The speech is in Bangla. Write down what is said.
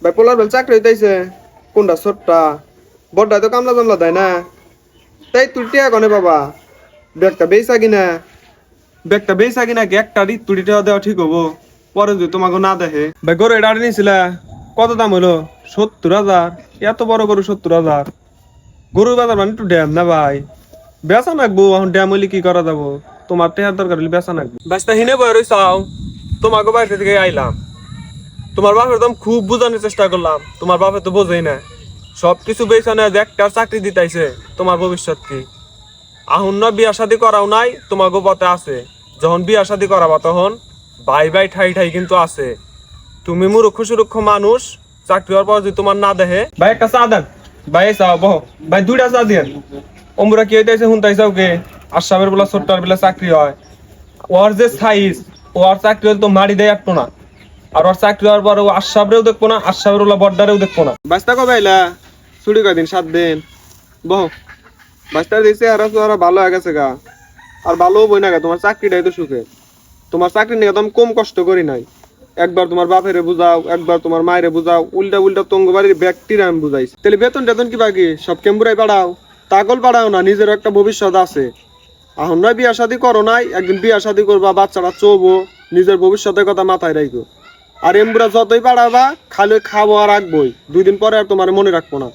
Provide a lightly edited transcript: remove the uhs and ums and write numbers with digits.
ভাই পোলার বেল চাকরি হইতাইছে কোনটা ছোটটা বড়টা তো কামলা জামলা দেয় না। তাই তুই টিয়া কনে বাবা ব্যাগটা বেচা কিনা কি একটা তুড়ি টিয়া দেওয়া ঠিক হবো পরে যদি তোমাকে না দেখে। ভাই গরু এটা নিয়েছিলা কত দাম হলো? 70,000। এত বড় গরু 70,000? গরুর বাজার মানে একটু ড্যাম না ভাই, বেচা নাকবো এখন। ড্যাম হইলে কি করা যাবো? তোমার টেহার দরকার হলে বেচা নাকবো। ব্যস্তা হিনে বয়ে রইছাও, তোমাকে বাড়ি থেকে আইলাম। তোমার বাপের দাম খুব বোঝানোর চেষ্টা করলাম, তোমার বাপে তো বোঝেই না। সবকিছু বেছানে একটা চাকরি দিতাইছে, তোমার ভবিষ্যৎ কি? আহুন না বিয়া শাদি করাও নাই, তোমাকে পথে আছে। যখন বিয়া শাদি করাবা তখন ভাই ভাই ঠাই ঠাই কিন্তু আছে। তুমি মূর্খ সুরক্ষ মানুষ, চাকরি হওয়ার পর যদি তোমার না দেখে। ভাই একটা চা দেন। ভাই চাও বহ, ভাই 2টা চা দেন। অমরা কি হইতাইছে শুনতাইছাও কে? আশাবের বেলা ছোট্টার বেলা চাকরি হয়। ওর যে সাইজ, ওর চাকরি হলে তো মারি দেয় একটু না। আর ওর চাকরি হওয়ার পর ও আশাবরেও দেখবো না, আশাবের ওলা বড্ডারেও দেখবো না। বাস্তা কবে আইলা? ছুটি কয়দিন? 7 দিন। বহ, বাস্তার দিছে আর ওরা ভালো হয়ে গেছে গা। আর ভালো বই না গা, তোমার চাকরিটাই তো সুখে। তোমার চাকরি নিয়ে তো আমি কম কষ্ট করি নাই। একবার তোমার বাপেরে বুঝাও, একবার তোমার মায়েরে বুঝাও, উল্টা উল্টা তঙ্গবাড়ির ব্যক্তির আমি বুঝাইছি। তাহলে বেতন টেতন কি বাকি সব কেম্বুরাই পাঠাও? তাগল পাঠাও না, নিজের একটা ভবিষ্যৎ আছে। এখন নয় বিয়া শাদি করো নাই, একদিন বিয়া শাদি করবা, বাচ্চারা চোবো, নিজের ভবিষ্যতের কথা মাথায় রাখো। আর এমবুরা যতই পাঠাবা খালি খাবো আর রাখবোই, 2 দিন পরে আর তোমার মনে রাখবো না।